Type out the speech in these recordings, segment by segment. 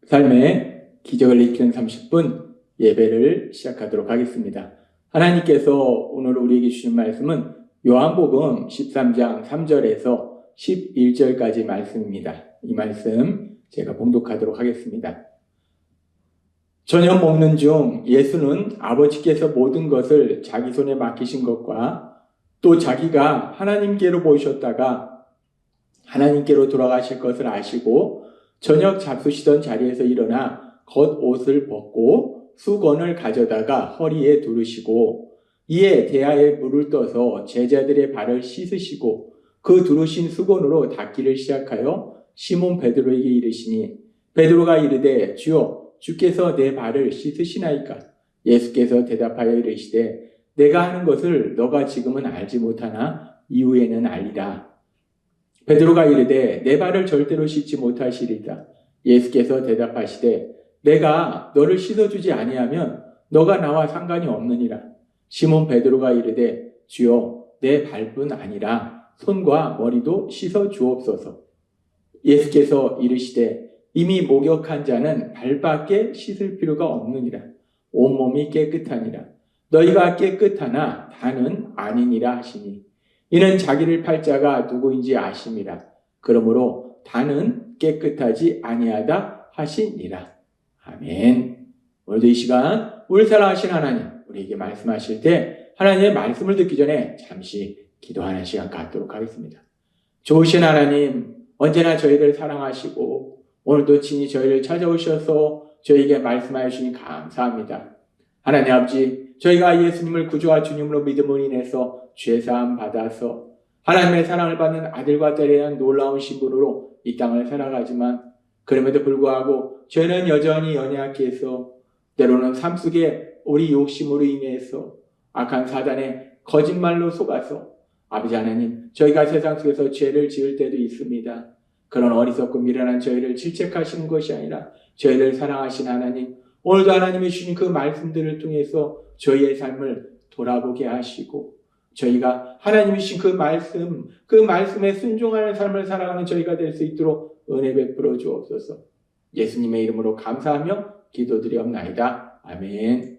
삶의 기적을 일으키는 30분 예배를 시작하도록 하겠습니다. 하나님께서 오늘 우리에게 주신 말씀은 요한복음 13장 3절에서 11절까지 말씀입니다. 이 말씀 제가 봉독하도록 하겠습니다. 저녁 먹는 중 예수는 아버지께서 모든 것을 자기 손에 맡기신 것과 또 자기가 하나님께로 모셨다가 하나님께로 돌아가실 것을 아시고 저녁 잡수시던 자리에서 일어나 겉옷을 벗고 수건을 가져다가 허리에 두르시고 이에 대야에 물을 떠서 제자들의 발을 씻으시고 그 두르신 수건으로 닦기를 시작하여 시몬 베드로에게 이르시니 베드로가 이르되 주여 주께서 내 발을 씻으시나이까? 예수께서 대답하여 이르시되 내가 하는 것을 너가 지금은 알지 못하나 이후에는 알리라. 베드로가 이르되 내 발을 절대로 씻지 못하시리다. 예수께서 대답하시되 내가 너를 씻어주지 아니하면 너가 나와 상관이 없느니라. 시몬 베드로가 이르되 주여 내 발뿐 아니라 손과 머리도 씻어 주옵소서. 예수께서 이르시되 이미 목욕한 자는 발밖에 씻을 필요가 없느니라. 온몸이 깨끗하니라. 너희가 깨끗하나 다는 아니니라 하시니 이는 자기를 팔 자가 누구인지 아심이라. 그러므로 다는 깨끗하지 아니하다 하시니라. 아멘. 오늘도 이 시간 우리 사랑하신 하나님, 우리에게 말씀하실 때 하나님의 말씀을 듣기 전에 잠시 기도하는 시간 갖도록 하겠습니다. 좋으신 하나님, 언제나 저희를 사랑하시고 오늘도 친히 저희를 찾아오셔서 저희에게 말씀하여 주시니 감사합니다. 하나님 아버지, 저희가 예수님을 구주와 주님으로 믿음으로 인해서 죄사함 받아서 하나님의 사랑을 받는 아들과 딸에 대한 놀라운 신분으로 이 땅을 살아가지만 그럼에도 불구하고 저희는 여전히 연약해서 때로는 삶 속에 우리 욕심으로 인해서 악한 사단의 거짓말로 속아서 아버지 하나님, 저희가 세상 속에서 죄를 지을 때도 있습니다. 그런 어리석고 미련한 저희를 질책하시는 것이 아니라 저희를 사랑하신 하나님, 오늘도 하나님이 주신 그 말씀들을 통해서 저희의 삶을 돌아보게 하시고 저희가 하나님이 주신 그 말씀에 순종하는 삶을 살아가는 저희가 될 수 있도록 은혜 베풀어 주옵소서. 예수님의 이름으로 감사하며 기도드리옵나이다. 아멘.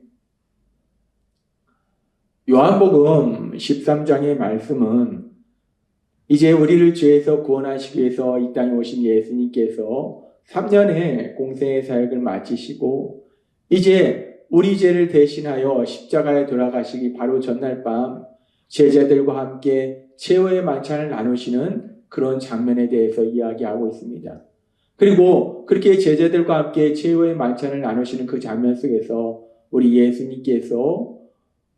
요한복음 13장의 말씀은 이제 우리를 죄에서 구원하시기 위해서 이 땅에 오신 예수님께서 3년의 공생의 사역을 마치시고 이제 우리 죄를 대신하여 십자가에 돌아가시기 바로 전날 밤 제자들과 함께 최후의 만찬을 나누시는 그런 장면에 대해서 이야기하고 있습니다. 그리고 그렇게 제자들과 함께 최후의 만찬을 나누시는 그 장면 속에서 우리 예수님께서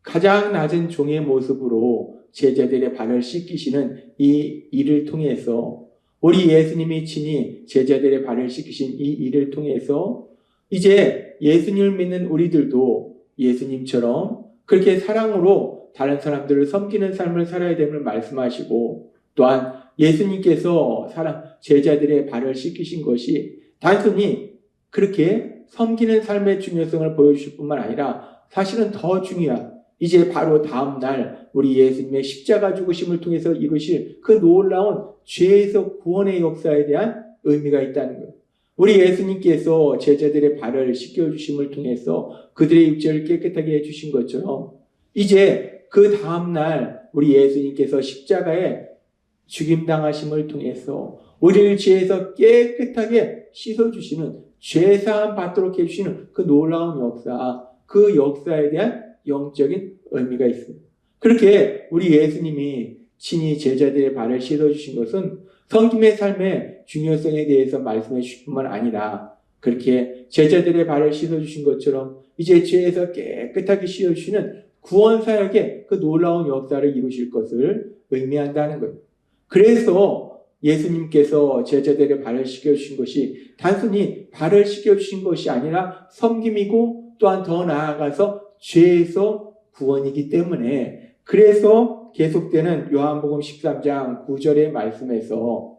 가장 낮은 종의 모습으로 제자들의 발을 씻기시는 이 일을 통해서 우리 예수님이 친히 제자들의 발을 씻기신 이 일을 통해서 이제 예수님을 믿는 우리들도 예수님처럼 그렇게 사랑으로 다른 사람들을 섬기는 삶을 살아야 됨을 말씀하시고 또한 예수님께서 제자들의 발을 씻기신 것이 단순히 그렇게 섬기는 삶의 중요성을 보여주실 뿐만 아니라 사실은 더 중요한 이제 바로 다음 날 우리 예수님의 십자가 죽으심을 통해서 이루실 그 놀라운 죄에서 구원의 역사에 대한 의미가 있다는 것. 우리 예수님께서 제자들의 발을 씻겨주심을 통해서 그들의 육체를 깨끗하게 해주신 것처럼 이제 그 다음 날 우리 예수님께서 십자가에 죽임당하심을 통해서 우리를 죄에서 깨끗하게 씻어주시는 죄사함 받도록 해주시는 그 놀라운 역사, 그 역사에 대한 영적인 의미가 있습니다. 그렇게 우리 예수님이 친히 제자들의 발을 씻어주신 것은 성김의 삶의 중요성에 대해서 말씀해 주실 뿐만 아니라 그렇게 제자들의 발을 씻어주신 것처럼 이제 죄에서 깨끗하게 씻어주시는 구원사역의 그 놀라운 역사를 이루실 것을 의미한다는 거예요. 그래서 예수님께서 제자들의 발을 씻겨주신 것이 단순히 발을 씻겨주신 것이 아니라 섬김이고 또한 더 나아가서 죄에서 구원이기 때문에 그래서 계속되는 요한복음 13장 9절의 말씀에서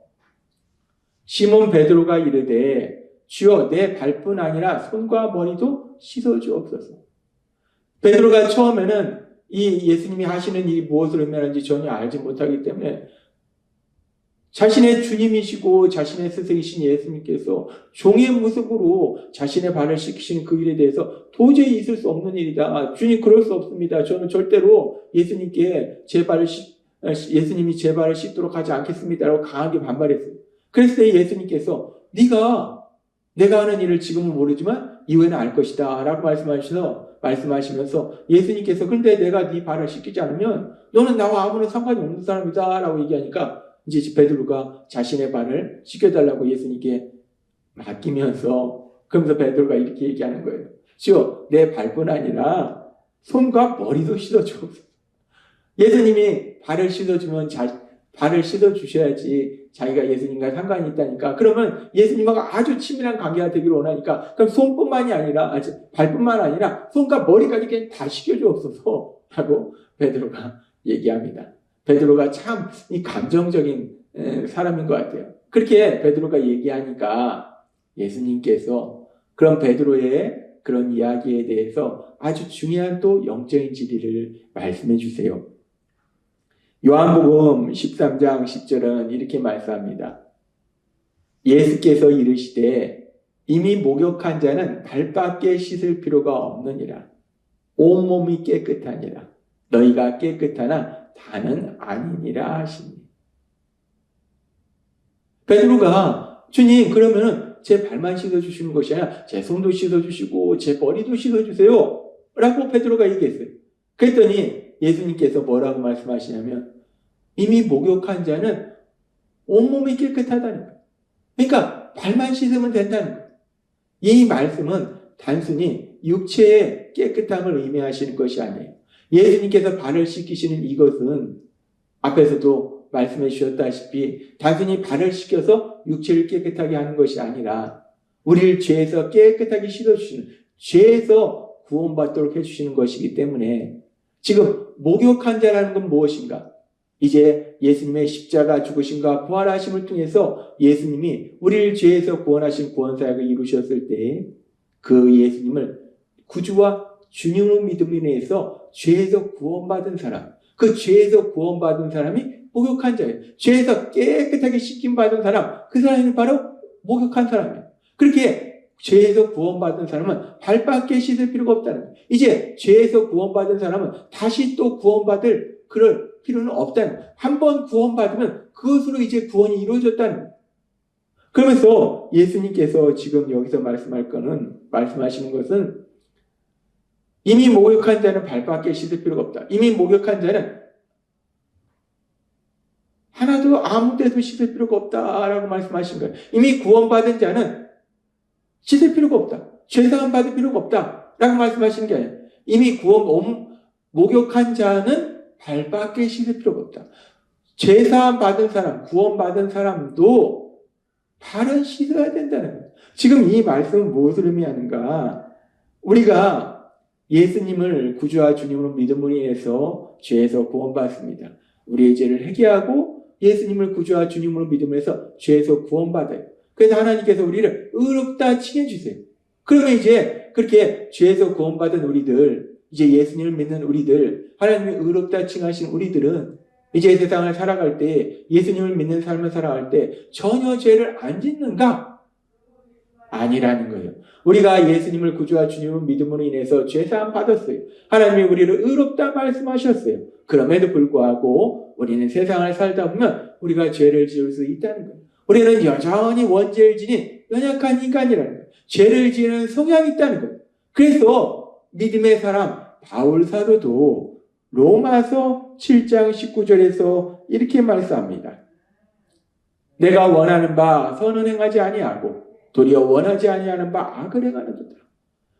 시몬 베드로가 이르되 주여 내 발뿐 아니라 손과 머리도 씻어 주옵소서. 베드로가 처음에는 이 예수님이 하시는 일이 무엇을 의미하는지 전혀 알지 못하기 때문에 자신의 주님이시고 자신의 스승이신 예수님께서 종의 모습으로 자신의 발을 씻기시는 그 일에 대해서 도저히 있을 수 없는 일이다. 주님 그럴 수 없습니다. 저는 절대로 예수님이 제 발을 씻도록 하지 않겠습니다라고 강하게 반발했어요. 그랬을 때 예수님께서 내가 하는 일을 지금은 모르지만 이후에는 알 것이다 라고 말씀하시면서 예수님께서 근데 내가 네 발을 씻기지 않으면 너는 나와 아무런 상관이 없는 사람이다 라고 얘기하니까 이제 베드로가 자신의 발을 씻겨달라고 예수님께 맡기면서 그러면서 베드로가 이렇게 얘기하는 거예요. 주여 내 발뿐 아니라 손과 머리도 씻어주옵소서. 예수님이 발을 씻어주셔야지 자기가 예수님과 상관이 있다니까. 그러면 예수님하고 아주 친밀한 관계가 되기를 원하니까 그럼 발뿐만 아니라 손과 머리까지 그냥 다 씻겨주옵소서 라고 베드로가 얘기합니다. 베드로가 참 이 감정적인 사람인 것 같아요. 그렇게 베드로가 얘기하니까 예수님께서 그런 베드로의 그런 이야기에 대해서 아주 중요한 또 영적인 진리를 말씀해 주세요. 요한복음 13장 10절은 이렇게 말씀합니다. 예수께서 이르시되 이미 목욕한 자는 발밖에 씻을 필요가 없느니라. 온몸이 깨끗하니라. 너희가 깨끗하나 다는 아니니라 하시니. 베드로가 주님 그러면은 제 발만 씻어주시는 것이 아니라 제 손도 씻어주시고 제 머리도 씻어주세요 라고 베드로가 얘기했어요. 그랬더니 예수님께서 뭐라고 말씀하시냐면 이미 목욕한 자는 온몸이 깨끗하다는 거예요. 그러니까 발만 씻으면 된다는 거예요. 이 말씀은 단순히 육체의 깨끗함을 의미하시는 것이 아니에요. 예수님께서 발을 씻기시는 이것은 앞에서도 말씀해 주셨다시피 단순히 발을 씻겨서 육체를 깨끗하게 하는 것이 아니라 우리를 죄에서 깨끗하게 씻어주시는, 죄에서 구원받도록 해주시는 것이기 때문에 지금 목욕한 자라는 건 무엇인가? 이제 예수님의 십자가 죽으심과 부활하심을 통해서 예수님이 우리를 죄에서 구원하신 구원사역을 이루셨을 때 그 예수님을 구주와 주님으로 믿음으로 인해서 죄에서 구원받은 사람, 그 죄에서 구원받은 사람이 목욕한 자예요. 죄에서 깨끗하게 씻김받은 사람, 그 사람이 바로 목욕한 사람이에요. 그렇게 죄에서 구원받은 사람은 발밖에 씻을 필요가 없다는 거예요. 이제 죄에서 구원받은 사람은 다시 또 구원받을 그럴 필요는 없다는 거예요. 한 번 구원받으면 그것으로 이제 구원이 이루어졌다는 거예요. 그러면서 예수님께서 지금 여기서 말씀하시는 것은 이미 목욕한 자는 발밖에 씻을 필요가 없다. 이미 목욕한 자는 하나도 아무 데도 씻을 필요가 없다라고 말씀하신 거예요. 이미 구원받은 자는 씻을 필요가 없다. 죄사함 받을 필요가 없다라고 말씀하신 게 아니에요. 이미 목욕한 자는 발밖에 씻을 필요가 없다. 죄사함 받은 사람, 구원받은 사람도 발은 씻어야 된다는 거예요. 지금 이 말씀은 무엇을 의미하는가? 우리가 예수님을 구주와 주님으로 믿음으로 인해서 죄에서 구원받습니다. 우리의 죄를 회개하고 예수님을 구주와 주님으로 믿음으로 해서 죄에서 구원받아요. 그래서 하나님께서 우리를 의롭다 칭해주세요. 그러면 이제 그렇게 죄에서 구원받은 우리들, 이제 예수님을 믿는 우리들, 하나님의 의롭다 칭하신 우리들은 이제 세상을 살아갈 때, 예수님을 믿는 삶을 살아갈 때 전혀 죄를 안 짓는가? 아니라는 거예요. 우리가 예수님을 구주와 주님을 믿음으로 인해서 죄사함 받았어요. 하나님이 우리를 의롭다 말씀하셨어요. 그럼에도 불구하고 우리는 세상을 살다 보면 우리가 죄를 지을 수 있다는 거예요. 우리는 여전히 원죄를 지닌 연약한 인간이라는 거예요. 죄를 지는 성향이 있다는 거예요. 그래서 믿음의 사람 바울 사도도 로마서 7장 19절에서 이렇게 말씀합니다. 내가 원하는 바 선은 행하지 아니하고 도리어 원하지 아니하는 바 악을 행하는도다.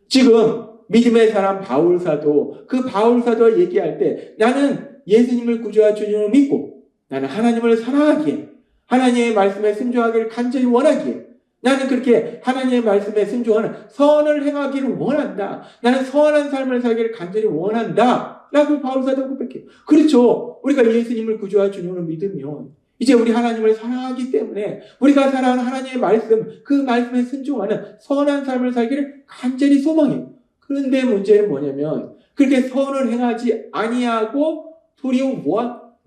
지금 믿음의 사람 바울 사도가 얘기할 때 나는 예수님을 구주와 주님을 믿고 나는 하나님을 사랑하기에 하나님의 말씀에 순종하기를 간절히 원하기에 나는 그렇게 하나님의 말씀에 순종하는 선을 행하기를 원한다. 나는 선한 삶을 살기를 간절히 원한다. 라고 바울 사도가 고백해요. 그렇죠. 우리가 예수님을 구주와 주님으로 믿으면 이제 우리 하나님을 사랑하기 때문에 우리가 사랑하는 하나님의 말씀, 그 말씀에 순종하는 선한 삶을 살기를 간절히 소망해요. 그런데 문제는 뭐냐면 그렇게 선을 행하지 아니하고 도리어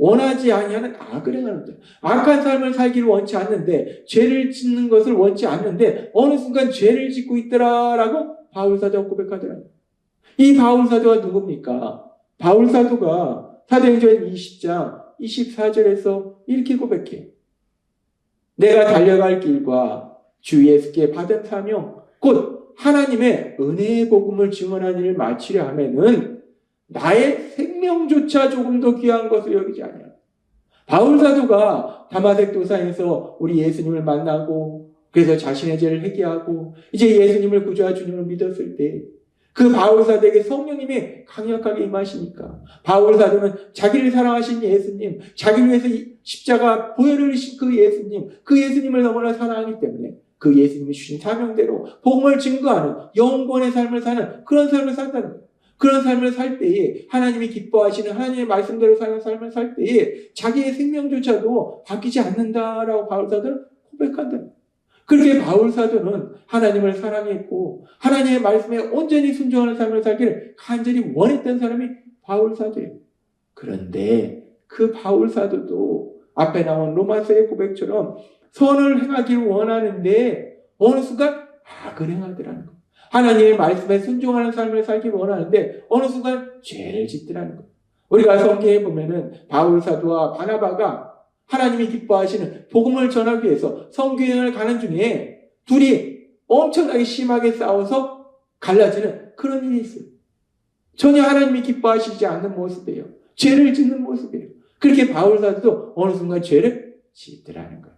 원하지 아니하는 악을 행하는 자. 악한 삶을 살기를 원치 않는데, 죄를 짓는 것을 원치 않는데 어느 순간 죄를 짓고 있더라라고 바울사도가 고백하더라고요. 이 바울사도가 누굽니까? 바울사도가 사도행전 20장 24절에서 이렇게 고백해요. 내가 달려갈 길과 주 예수께 받은 사명 곧 하나님의 은혜의 복음을 증언하는 일을 마치려 하면은 나의 생명조차 조금 더 귀한 것을 여기지 아니하노라. 바울사도가 다마색 도상에서 우리 예수님을 만나고 그래서 자신의 죄를 회개하고 이제 예수님을 구주와 주님을 믿었을 때 그 바울사도에게 성령님이 강력하게 임하시니까 바울사도는 자기를 사랑하신 예수님, 자기를 위해서 십자가 보혈을 흘리신 그 예수님을 너무나 사랑하기 때문에 그 예수님이 주신 사명대로 복음을 증거하는 영권의 삶을 사는 그런 삶을 산다는 거예요. 그런 삶을 살 때에 하나님이 기뻐하시는 하나님의 말씀대로 사는 삶을 살 때에 자기의 생명조차도 바뀌지 않는다라고 바울사도는 고백한다. 그렇게 바울사도는 하나님을 사랑했고 하나님의 말씀에 온전히 순종하는 삶을 살기를 간절히 원했던 사람이 바울사도예요. 그런데 그 바울사도도 앞에 나온 로마서의 고백처럼 선을 행하기를 원하는데 어느 순간 악을 행하더라는 거예요. 하나님의 말씀에 순종하는 삶을 살기를 원하는데 어느 순간 죄를 짓더라는 거예요. 우리가 성경에 보면은 바울사도와 바나바가 하나님이 기뻐하시는 복음을 전하기 위해서 선교여행을 가는 중에 둘이 엄청나게 심하게 싸워서 갈라지는 그런 일이 있어요. 전혀 하나님이 기뻐하시지 않는 모습이에요. 죄를 짓는 모습이에요. 그렇게 바울사도도 어느 순간 죄를 짓더라는 거예요.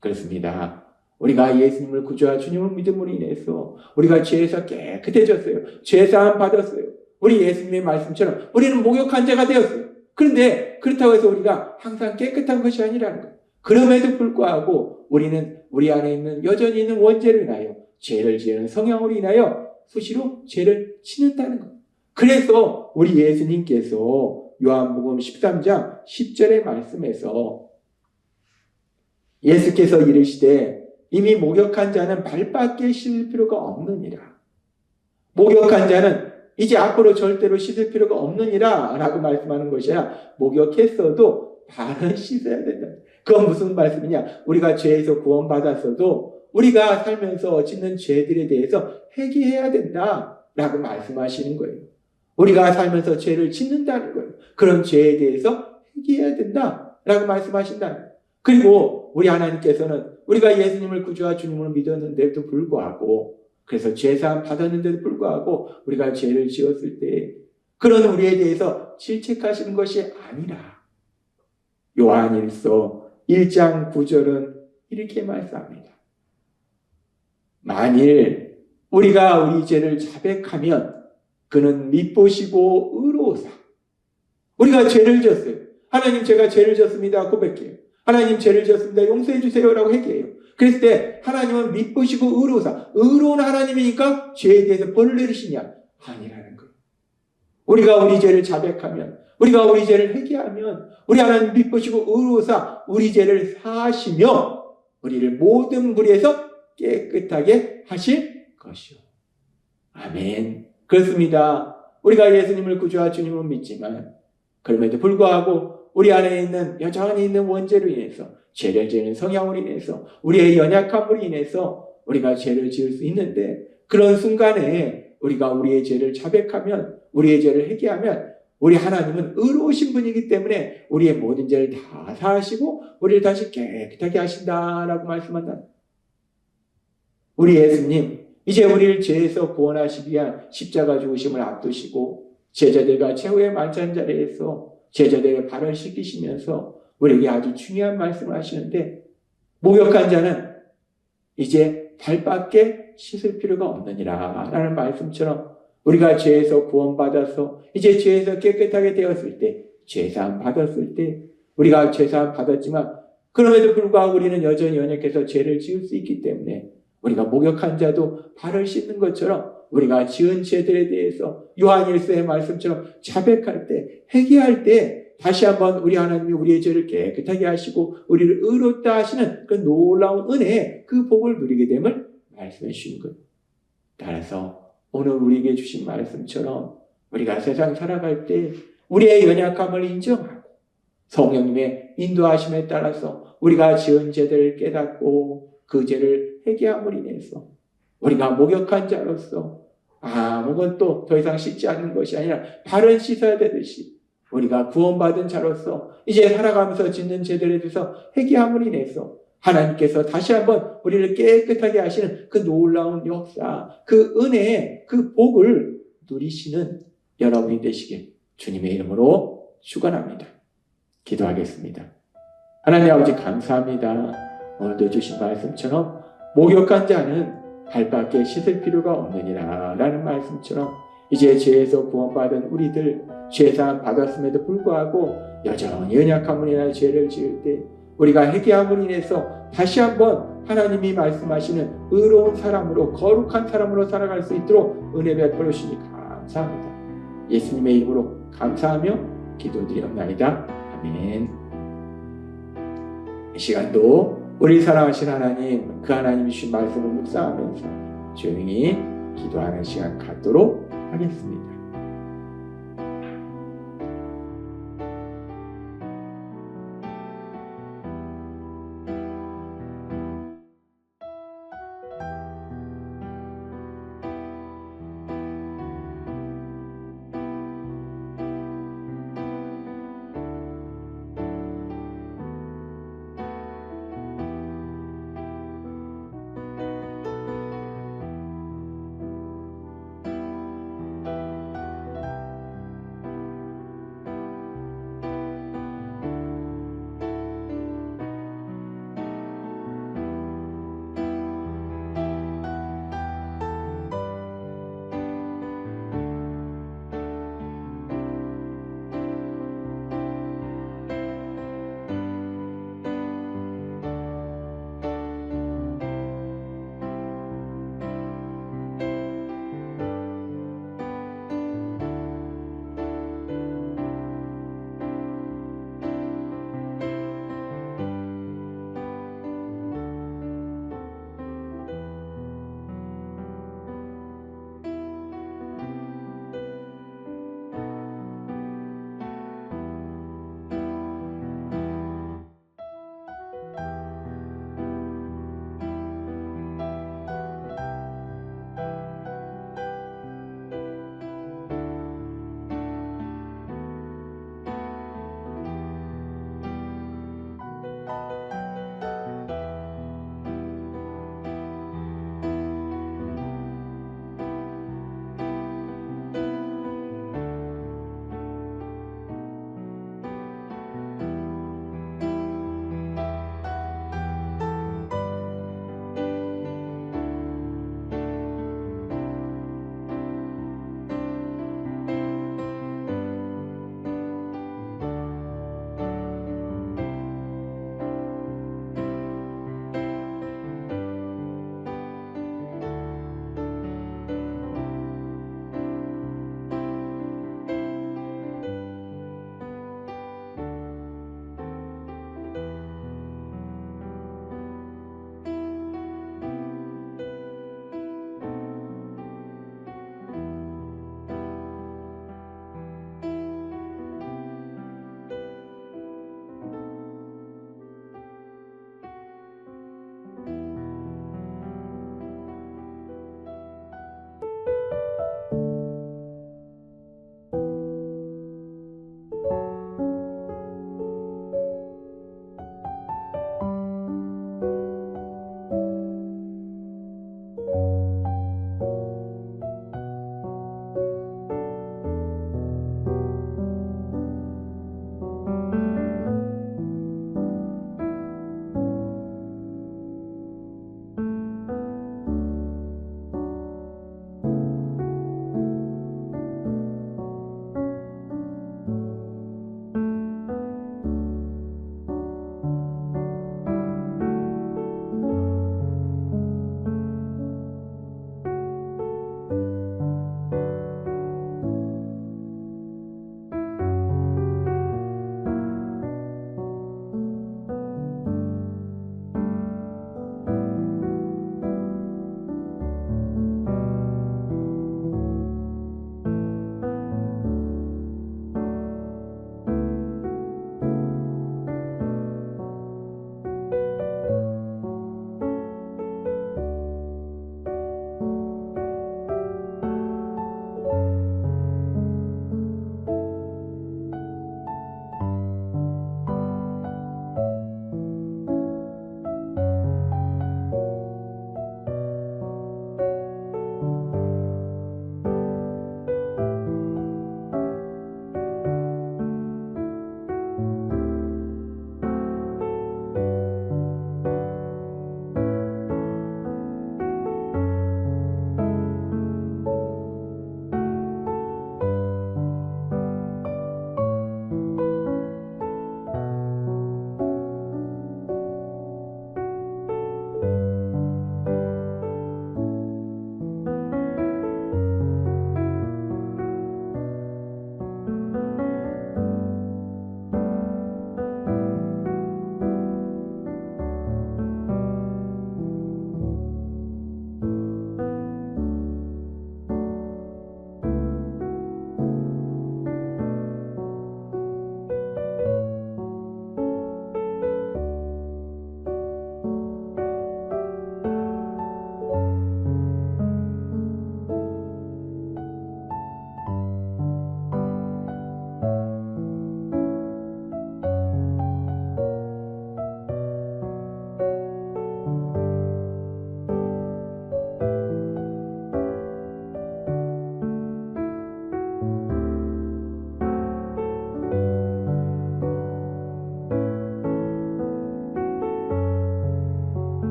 그렇습니다. 우리가 예수님을 구주와 주님을 믿음으로 인해서 우리가 죄에서 깨끗해졌어요. 죄사함 받았어요. 우리 예수님의 말씀처럼 우리는 목욕한 자가 되었어요. 그런데 그렇다고 해서 우리가 항상 깨끗한 것이 아니라는 거예요. 그럼에도 불구하고 우리는 우리 안에 있는 여전히 있는 원죄를 인하여 죄를 지으는 성향으로 인하여 수시로 죄를 짓는다는 거예요. 그래서 우리 예수님께서 요한복음 13장 10절의 말씀에서 예수께서 이르시되 이미 목욕한 자는 발밖에 씻을 필요가 없느니라. 목욕한 자는 이제 앞으로 절대로 씻을 필요가 없느니라 라고 말씀하는 것이야. 목욕했어도 발은 씻어야 된다. 그건 무슨 말씀이냐? 우리가 죄에서 구원받았어도 우리가 살면서 짓는 죄들에 대해서 회개해야 된다 라고 말씀하시는 거예요. 우리가 살면서 죄를 짓는다는 거예요. 그런 죄에 대해서 회개해야 된다 라고 말씀하신다. 그리고 우리 하나님께서는 우리가 예수님을 구주와 주님으로 믿었는데도 불구하고 그래서 죄사함 받았는데도 불구하고 우리가 죄를 지었을 때 그런 우리에 대해서 질책하시는 것이 아니라 요한일서 1장 9절은 이렇게 말씀합니다. 만일 우리가 우리 죄를 자백하면 그는 밉보시고 의로우사. 우리가 죄를 지었어요. 하나님 제가 죄를 지었습니다. 고백해요. 하나님 죄를 지었습니다. 용서해 주세요라고 회개해요. 그랬을 때 하나님은 밉보시고 의로우사. 의로운 하나님이니까 죄에 대해서 벌을 내리시냐? 아니라는 거예요. 우리가 우리 죄를 자백하면 우리가 우리 죄를 회개하면 우리 하나님 밉보시고 의로우사 우리 죄를 사하시며 우리를 모든 불의에서 깨끗하게 하실 것이요. 아멘. 그렇습니다. 우리가 예수님을 구주와 주님을 믿지만 그럼에도 불구하고 우리 안에 있는 여전히 있는 원죄로 인해서 죄를 지는 성향으로 인해서 우리의 연약함으로 인해서 우리가 죄를 지을 수 있는데 그런 순간에 우리가 우리의 죄를 자백하면 우리의 죄를 회개하면 우리 하나님은 의로우신 분이기 때문에 우리의 모든 죄를 다 사하시고 우리를 다시 깨끗하게 하신다라고 말씀한다. 우리 예수님 이제 우리를 죄에서 구원하시기 위한 십자가 죽으심을 앞두시고 제자들과 최후의 만찬 자리에서 제자들의 발을 씻기시면서 우리에게 아주 중요한 말씀을 하시는데 목욕한 자는 이제 발밖에 씻을 필요가 없느니라 라는 말씀처럼 우리가 죄에서 구원받아서 이제 죄에서 깨끗하게 되었을 때 죄사함 받았을 때 우리가 죄사함 받았지만 그럼에도 불구하고 우리는 여전히 연약해서 죄를 지을 수 있기 때문에 우리가 목욕한 자도 발을 씻는 것처럼 우리가 지은 죄들에 대해서 요한일서의 말씀처럼 자백할 때 회개할 때 다시 한번 우리 하나님이 우리의 죄를 깨끗하게 하시고 우리를 의롭다 하시는 그 놀라운 은혜 그 복을 누리게 됨을 말씀해 주신 거예요. 따라서 오늘 우리에게 주신 말씀처럼 우리가 세상 살아갈 때 우리의 연약함을 인정하고 성령님의 인도하심에 따라서 우리가 지은 죄들을 깨닫고 그 죄를 회개함으로 인해서 우리가 목욕한 자로서 아무것도 더 이상 씻지 않는 것이 아니라 발은 씻어야 되듯이 우리가 구원받은 자로서 이제 살아가면서 짓는 죄들에 대해서 회개함으로 인해서 하나님께서 다시 한번 우리를 깨끗하게 하시는 그 놀라운 역사, 그 은혜, 그 복을 누리시는 여러분이 되시길 주님의 이름으로 축원합니다. 기도하겠습니다. 하나님 아버지 감사합니다. 오늘도 주신 말씀처럼 목욕한 자는 발밖에 씻을 필요가 없느니라 라는 말씀처럼 이제 죄에서 구원받은 우리들 죄사함 받았음에도 불구하고 여전히 연약함으로 인한 죄를 지을 때 우리가 회개함으로 인해서 다시 한번 하나님이 말씀하시는 의로운 사람으로 거룩한 사람으로 살아갈 수 있도록 은혜 베풀어 주시니 감사합니다. 예수님의 이름으로 감사하며 기도드리옵나이다. 아멘. 이 시간도 우리 사랑하신 하나님, 그 하나님이 주신 말씀을 묵상하면서 조용히 기도하는 시간 갖도록 하겠습니다.